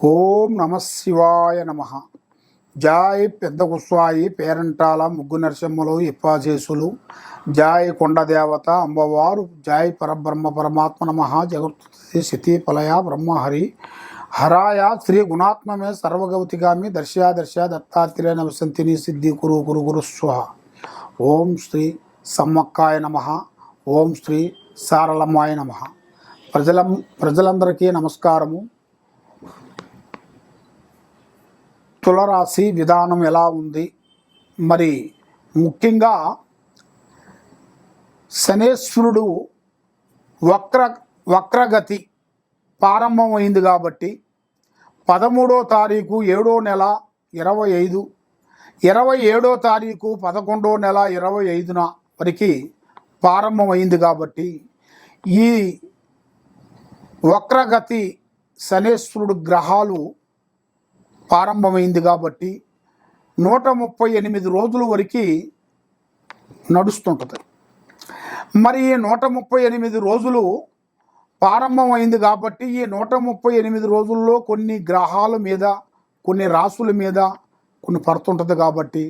ఓం నమ శివాయ నమ. జాయ్ పెద్ద కుస్వాయి పేరంటాల ముగ్గు నరసింహలు ఇప్పాచేసులు, జాయ్ కొండదేవత అమ్మవారు, జాయ్ పరబ్రహ్మ పరమాత్మ నమ. జగత్తి శితి పలయ బ్రహ్మహరి హరాయ శ్రీ గుణాత్మమే సర్వగౌతిగామి దర్శయా దత్తాత్రేయ నమసంతిని సిద్ధి కురు గురు గురు స్వహ. ఓం శ్రీ సమ్మక్కాయ నమ. ఓం శ్రీ సారలమ్మాయ నమ. ప్రజలందరికీ నమస్కారము. తులరాశి విధానం ఎలా ఉంది? మరి ముఖ్యంగా శనేశ్వరుడు వక్రగతి ప్రారంభమైంది కాబట్టి 13వ తారీఖు 7వ నెల 25, 27వ తారీఖు 11వ నెల 25న వరకు ప్రారంభమైంది కాబట్టి ఈ వక్రగతి శనేశ్వరుడు గ్రహాలు ప్రారంభమైంది కాబట్టి 138 రోజుల వరకు నడుస్తుంటుంది. మరి ఈ 138 రోజులు ప్రారంభమైంది కాబట్టి ఈ 138 రోజుల్లో కొన్ని గ్రహాల మీద, కొన్ని రాశుల మీద కొన్ని పడుతుంటుంది కాబట్టి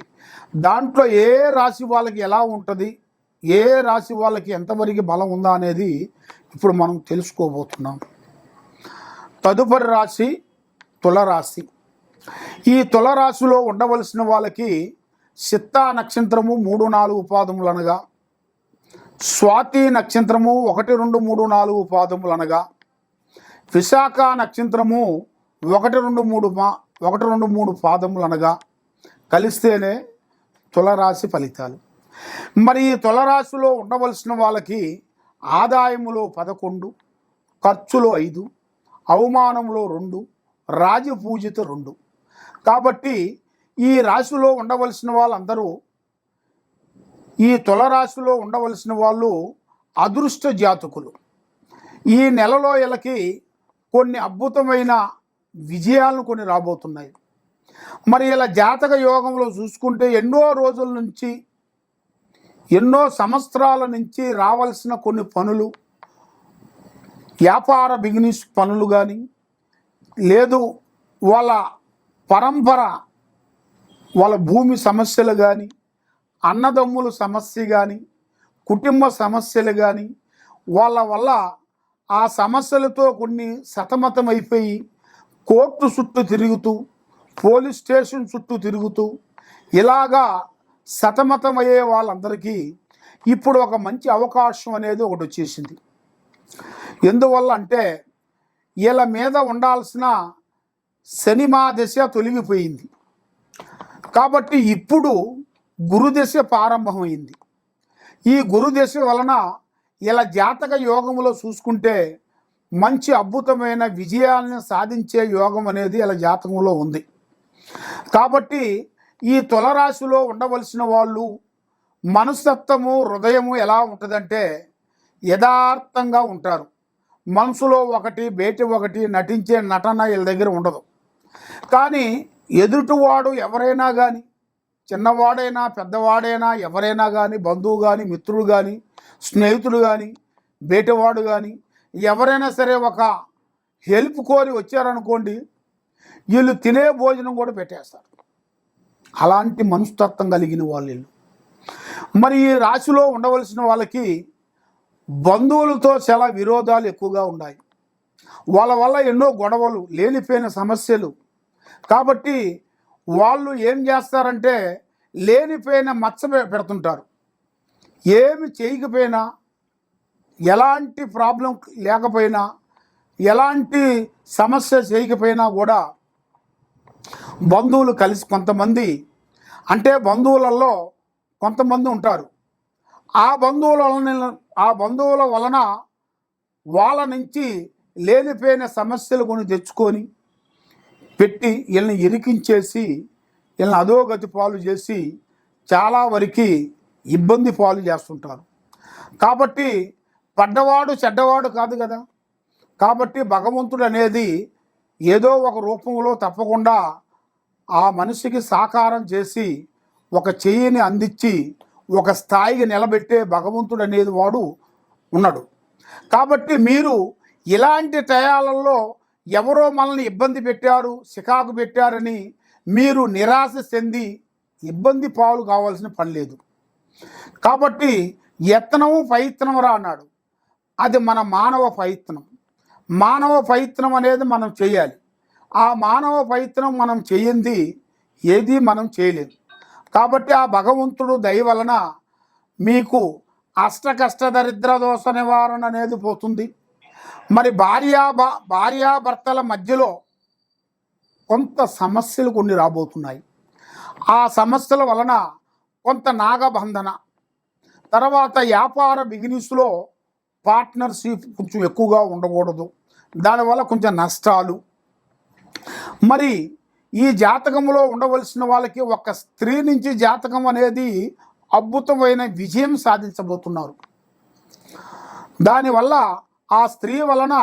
దాంట్లో ఏ రాశి వాళ్ళకి ఎలా ఉంటుంది, ఏ రాశి వాళ్ళకి ఎంతవరకు బలం ఉందా అనేది ఇప్పుడు మనం తెలుసుకోబోతున్నాం. తదుపరి రాశి తులరాశి. ఈ తులరాశిలో ఉండవలసిన వాళ్ళకి చిత్తా నక్షత్రము 3, 4 పాదములు అనగా, స్వాతి నక్షత్రము 1, 2, 3, 4 పాదములు అనగా, విశాఖ నక్షత్రము 1, 2, 3 పాదములు అనగా కలిస్తేనే తులరాశి ఫలితాలు. మరి ఈ తులరాశిలో ఉండవలసిన వాళ్ళకి ఆదాయములో 11, ఖర్చులో 5, అవమానములో 2, రాజపూజిత 2. కాబట్టి ఈ రాశిలో ఉండవలసిన వాళ్ళందరూ, ఈ తులరాశిలో ఉండవలసిన వాళ్ళు అదృష్ట జాతకులు. ఈ నెలలో వీళ్ళకి కొన్ని అద్భుతమైన విజయాలను కొన్ని రాబోతున్నాయి. మరి ఇలా జాతక యోగంలో చూసుకుంటే ఎన్నో రోజుల నుంచి, ఎన్నో సంవత్సరాల నుంచి రావాల్సిన కొన్ని పనులు, వ్యాపార బిజినెస్ పనులు కానీ, లేదు వాళ్ళ పరంపర, వాళ్ళ భూమి సమస్యలు కానీ, అన్నదమ్ముల సమస్య కానీ, కుటుంబ సమస్యలు కానీ, వాళ్ళ వల్ల ఆ సమస్యలతో కొన్ని సతమతం అయిపోయి కోర్టు చుట్టూ తిరుగుతూ, పోలీస్ స్టేషన్ చుట్టూ తిరుగుతూ ఇలాగా సతమతం అయ్యే వాళ్ళందరికీ ఇప్పుడు ఒక మంచి అవకాశం అనేది ఒకటి వచ్చేసింది. ఎందువల్ల అంటే వీళ్ళ మీద ఉండాల్సిన శనిమా దశ తొలగిపోయింది కాబట్టి ఇప్పుడు గురుదశ ప్రారంభమైంది. ఈ గురుదశ వలన ఇలా జాతక యోగములో చూసుకుంటే మంచి అద్భుతమైన విజయాలను సాధించే యోగం అనేది ఇలా జాతకంలో ఉంది. కాబట్టి ఈ తులరాశిలో ఉండవలసిన వాళ్ళు మనస్తత్వము, హృదయము ఎలా ఉంటుందంటే యథార్థంగా ఉంటారు. మనసులో ఒకటి, బయట ఒకటి, నటించే నటన వీళ్ళ దగ్గర ఉండదు. కానీ ఎదుటివాడు ఎవరైనా కానీ, చిన్నవాడైనా పెద్దవాడైనా ఎవరైనా కానీ, బంధువు కానీ, మిత్రుడు కానీ, స్నేహితుడు కానీ, బయటవాడు కానీ ఎవరైనా సరే ఒక హెల్ప్ కోరి వచ్చారనుకోండి, వీళ్ళు తినే భోజనం కూడా పెట్టేస్తారు. అలాంటి మనస్తత్వం కలిగిన వాళ్ళు. మరి ఈ రాశిలో ఉండవలసిన వాళ్ళకి బంధువులతో చాలా విరోధాలు ఎక్కువగా ఉన్నాయి. వాళ్ళ వల్ల ఎన్నో గొడవలు, లేనిపోయిన సమస్యలు. కాబట్టి వాళ్ళు ఏం చేస్తారంటే లేనిపోయిన మచ్చ పెడుతుంటారు. ఏమి చేయకపోయినా, ఎలాంటి ప్రాబ్లం లేకపోయినా, ఎలాంటి సమస్య చేయకపోయినా కూడా బంధువులు కలిసి కొంతమంది, అంటే బంధువులలో కొంతమంది ఉంటారు. ఆ బంధువుల వలన వాళ్ళ నుంచి లేనిపోయిన సమస్యలు కొని తెచ్చుకొని పెట్టి వీళ్ళని ఇరికించేసి, వీళ్ళని అధోగతి పాలు చేసి చాలా వరకు ఇబ్బంది పాలు చేస్తుంటారు. కాబట్టి పడ్డవాడు చెడ్డవాడు కాదు కదా. కాబట్టి భగవంతుడు అనేది ఏదో ఒక రూపంలో తప్పకుండా ఆ మనిషికి సాకారం చేసి ఒక చెయ్యిని అందించి ఒక స్థాయికి నిలబెట్టే భగవంతుడు అనేది వాడు ఉన్నాడు. కాబట్టి మీరు ఇలాంటి టయాలలో ఎవరో మనల్ని ఇబ్బంది పెట్టారు, చికాకు పెట్టారని మీరు నిరాశ చెంది ఇబ్బంది పాలు కావాల్సిన పని లేదు. కాబట్టి యత్నము ప్రయత్నం రా అన్నాడు. అది మన మానవ ప్రయత్నం. మానవ ప్రయత్నం అనేది మనం చేయాలి. ఆ మానవ ప్రయత్నం మనం చేయింది ఏది మనం చేయలేము. కాబట్టి ఆ భగవంతుడు దయ వలన మీకు అష్టకష్ట దరిద్ర దోష నివారణ అనేది పోతుంది. మరి భార్యాభర్తల మధ్యలో కొంత సమస్యలు కొన్ని రాబోతున్నాయి. ఆ సమస్యల వలన కొంత నాగబంధన, తర్వాత వ్యాపార బిజినెస్లో పార్ట్నర్షిప్ కొంచెం ఎక్కువగా ఉండకూడదు, దానివల్ల కొంచెం నష్టాలు. మరి ఈ జాతకంలో ఉండవలసిన వాళ్ళకి ఒక స్త్రీ నుంచి జాతకం అనేది అద్భుతమైన విజయం సాధించబోతున్నారు. దానివల్ల ఆ స్త్రీ వలన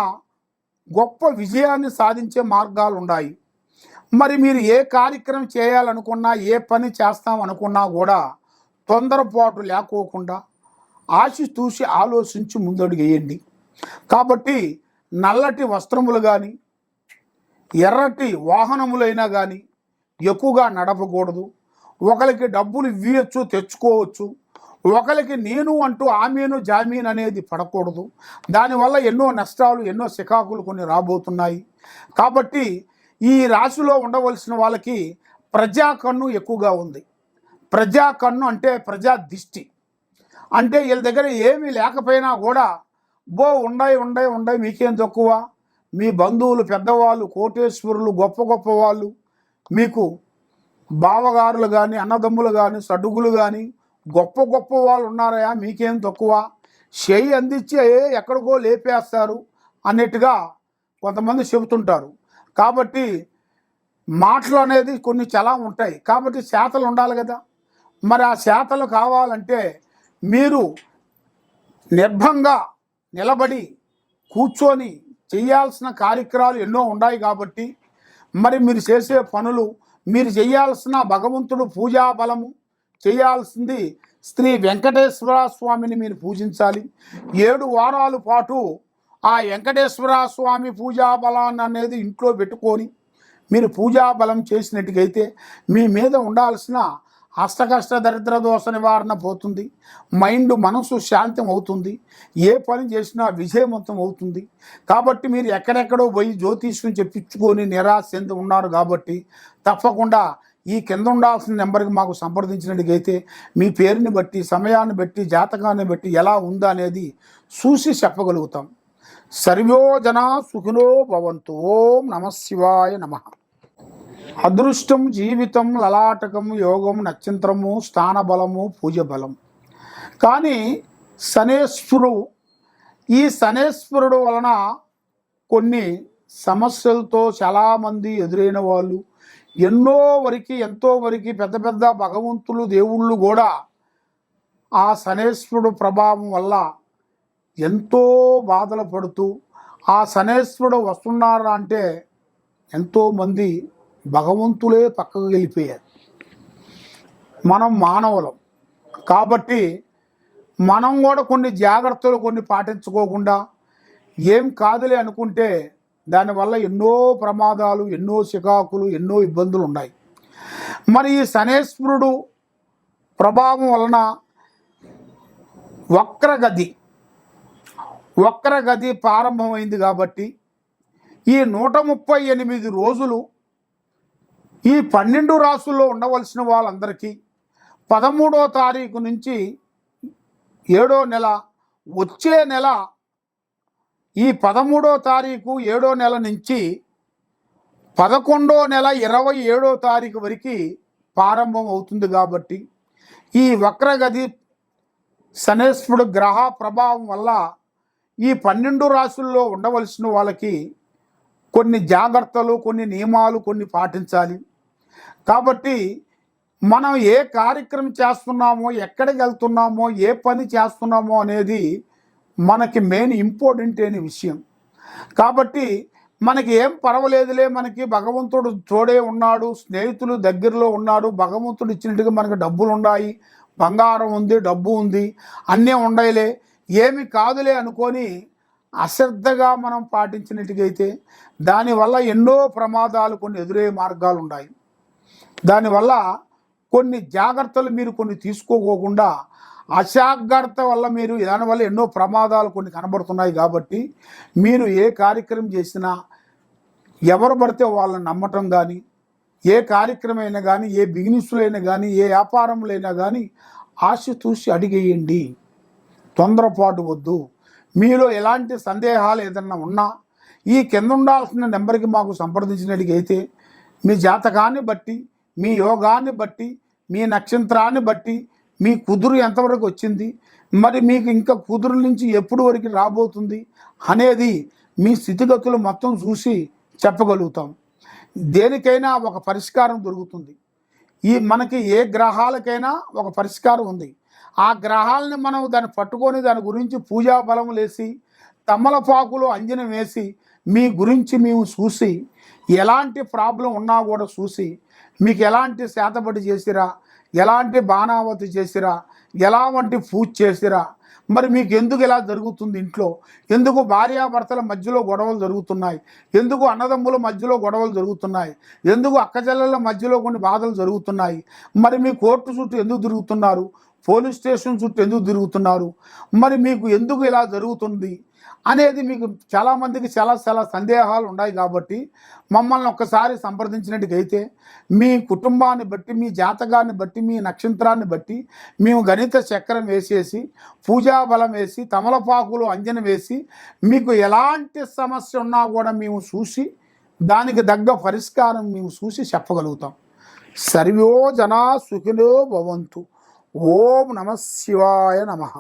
గొప్ప విజయాన్ని సాధించే మార్గాలు ఉన్నాయి. మరి మీరు ఏ కార్యక్రమం చేయాలనుకున్నా, ఏ పని చేస్తామనుకున్నా కూడా తొందరపాటు లేకోకుండా ఆచితూచి ఆలోచించి ముందడుగు వేయండి. కాబట్టి నల్లటి వస్త్రములు కానీ ఎర్రటి వాహనములైనా కానీ ఎక్కువగా నడపకూడదు. ఒకరికి డబ్బులు ఇవ్వచ్చు, తెచ్చుకోవచ్చు. ఒకరికి నేను అంటూ ఆమెను జామీన్ అనేది పడకూడదు. దానివల్ల ఎన్నో నష్టాలు, ఎన్నో చికాకులు కొన్ని రాబోతున్నాయి. కాబట్టి ఈ రాశిలో ఉండవలసిన వాళ్ళకి ప్రజా కన్ను ఎక్కువగా ఉంది. ప్రజా కన్ను అంటే ప్రజా దిష్టి. అంటే వీళ్ళ దగ్గర ఏమీ లేకపోయినా కూడా ఉండాయి మీకేం తక్కువ, మీ బంధువులు పెద్దవాళ్ళు, కోటేశ్వరులు, గొప్ప గొప్ప వాళ్ళు, మీకు బావగారులు కానీ, అన్నదమ్ములు కానీ, సడుగులు కానీ గొప్ప గొప్ప వాళ్ళు ఉన్నారయా, మీకేం తక్కువ, చెయ్యి అందించి ఎక్కడికో లేపేస్తారు అన్నట్టుగా కొంతమంది చెబుతుంటారు. కాబట్టి మాటలు అనేది కొన్ని చాలా ఉంటాయి. కాబట్టి చేతలు ఉండాలి కదా. మరి ఆ చేతలు కావాలంటే మీరు నిర్భంగా నిలబడి కూర్చొని చేయాల్సిన కార్యక్రమాలు ఎన్నో ఉన్నాయి. కాబట్టి మరి మీరు చేసే పనులు, మీరు చేయాల్సిన భగవంతుడు పూజా బలము చేయాల్సింది శ్రీ వెంకటేశ్వర స్వామిని మీరు పూజించాలి. 7 వారాల పాటు ఆ వెంకటేశ్వర స్వామి పూజా బలాన్ని అనేది ఇంట్లో పెట్టుకొని మీరు పూజా బలం చేసినట్టుగైతే మీ మీద ఉండాల్సిన అష్టకష్ట దరిద్ర దోష నివారణ పోతుంది. మనసు శాంతం అవుతుంది. ఏ పని చేసినా విజయవంతం అవుతుంది. కాబట్టి మీరు ఎక్కడెక్కడో పోయి జ్యోతిష్యం చెప్పించుకొని నిరాశ చెంది ఉన్నారు. కాబట్టి తప్పకుండా ఈ కింద ఉండాల్సిన నెంబర్కి మాకు సంప్రదించినట్టుగైతే మీ పేరుని బట్టి, సమయాన్ని బట్టి, జాతకాన్ని బట్టి ఎలా ఉందా అనేది చూసి చెప్పగలుగుతాం. సర్వో జనా సుఖినో భవంతు. ఓం నమః శివాయ నమః. అదృష్టం, జీవితం, లలాటకం, యోగం, నక్షత్రము, స్థానబలము, పూజ బలం. కానీ ఈ శనేశ్వరుడు వలన కొన్ని సమస్యలతో చాలామంది ఎదురైన వాళ్ళు, ఎంతో వరకు పెద్ద పెద్ద భగవంతులు, దేవుళ్ళు కూడా ఆ శనేశ్వరుడు ప్రభావం వల్ల ఎంతో బాధలు పడుతూ, ఆ శనేశ్వరుడు వస్తున్నారా అంటే ఎంతోమంది భగవంతులే పక్కకు వెళ్ళిపోయారు. మనం మానవులం కాబట్టి మనం కూడా కొన్ని జాగ్రత్తలు కొన్ని పాటించుకోకుండా ఏం కాదులే అనుకుంటే దానివల్ల ఎన్నో ప్రమాదాలు, ఎన్నో చికాకులు, ఎన్నో ఇబ్బందులు ఉన్నాయి. మరి ఈ శనేశ్వరుడు ప్రభావం వలన వక్రగతి ప్రారంభమైంది. కాబట్టి ఈ 138 రోజులు ఈ 12 రాసుల్లో ఉండవలసిన వాళ్ళందరికీ 13వ తారీఖు నుంచి 7వ నెల, వచ్చే నెల ఈ 13వ తారీఖు 7వ నెల నుంచి 11వ నెల 27వ తారీఖు వరకు ప్రారంభం అవుతుంది. కాబట్టి ఈ వక్రగతి శనేశ్వరుడు గ్రహ ప్రభావం వల్ల ఈ 12 రాశుల్లో ఉండవలసిన వాళ్ళకి కొన్ని జాగ్రత్తలు, కొన్ని నియమాలు కొన్ని పాటించాలి. కాబట్టి మనం ఏ కార్యక్రమం చేస్తున్నామో, ఎక్కడికి వెళ్తున్నామో, ఏ పని చేస్తున్నామో అనేది మనకి మెయిన్ ఇంపార్టెంట్ అయిన విషయం. కాబట్టి మనకి ఏం పర్వాలేదులే, మనకి భగవంతుడు తోడే ఉన్నాడు, స్నేహితులు దగ్గరలో ఉన్నాడు, భగవంతుడు ఇచ్చినట్టుగా మనకి డబ్బులు ఉన్నాయి, బంగారం ఉంది, డబ్బు ఉంది, అన్నీ ఉన్నాయిలే, ఏమి కాదులే అనుకొని అశ్రద్ధగా మనం పాటించినట్టుగైతే దానివల్ల ఎన్నో ప్రమాదాలు కొన్ని ఎదురయ్యే మార్గాలు ఉన్నాయి. దానివల్ల కొన్ని జాగ్రత్తలు మీరు కొన్ని తీసుకోకుండా అజాగ్రత్త వల్ల మీరు దానివల్ల ఎన్నో ప్రమాదాలు కొన్ని కనబడుతున్నాయి. కాబట్టి మీరు ఏ కార్యక్రమం చేసినా ఎవరు పడితే వాళ్ళని నమ్మటం కానీ, ఏ కార్యక్రమం అయినా కానీ, ఏ బిజినెస్లో అయినా కానీ, ఏ వ్యాపారంలో అయినా కానీ ఆచితూచి అడిగేయండి. తొందరపాటు వద్దు. మీలో ఎలాంటి సందేహాలు ఏదన్నా ఉన్నా ఈ కింద ఉండాల్సిన నెంబర్కి మాకు సంప్రదించినట్టుగైతే మీ జాతకాన్ని బట్టి, మీ యోగాన్ని బట్టి, మీ నక్షత్రాన్ని బట్టి మీ కుదురు ఎంతవరకు వచ్చింది, మరి మీకు ఇంకా కుదురు నుంచి ఎప్పుడు వరకు రాబోతుంది అనేది మీ స్థితిగతులు మొత్తం చూసి చెప్పగలుగుతాం. దేనికైనా ఒక పరిష్కారం దొరుకుతుంది. మనకి ఏ గ్రహాలకైనా ఒక పరిష్కారం ఉంది. ఆ గ్రహాలని మనం దాన్ని పట్టుకొని దాని గురించి పూజా బలం వేసి తమలపాకులో అంజనం వేసి మీ గురించి మేము చూసి ఎలాంటి ప్రాబ్లం ఉన్నా కూడా చూసి మీకు ఎలాంటి శాతపడి చేసిరా, ఎలాంటి బాణావతి చేసిరా, ఎలాంటి పూజ చేసిరా, మరి మీకు ఎందుకు ఇలా జరుగుతుంది, ఇంట్లో ఎందుకు భార్యాభర్తల మధ్యలో గొడవలు జరుగుతున్నాయి, ఎందుకు అన్నదమ్ముల మధ్యలో గొడవలు జరుగుతున్నాయి, ఎందుకు అక్కచెల్లెల మధ్యలో కొన్ని బాధలు జరుగుతున్నాయి, మరి మీ కోర్టు చుట్టూ ఎందుకు తిరుగుతున్నారు, పోలీస్ స్టేషన్ చుట్టూ ఎందుకు తిరుగుతున్నారు, మరి మీకు ఎందుకు ఇలా జరుగుతుంది అనేది మీకు చాలామందికి చాలా సందేహాలు ఉన్నాయి. కాబట్టి మమ్మల్ని ఒక్కసారి సంప్రదించినట్టుకైతే మీ కుటుంబాన్ని బట్టి, మీ జాతకాన్ని బట్టి, మీ నక్షత్రాన్ని బట్టి మేము గణిత చక్రం వేసేసి పూజా బలం వేసి తమలపాకులు అంజనం వేసి మీకు ఎలాంటి సమస్య ఉన్నా కూడా మేము చూసి దానికి తగ్గ పరిష్కారం మేము చూసి చెప్పగలుగుతాం. సర్వో జనా సుఖినో భవంతు. ఓం నమః శివాయ నమః.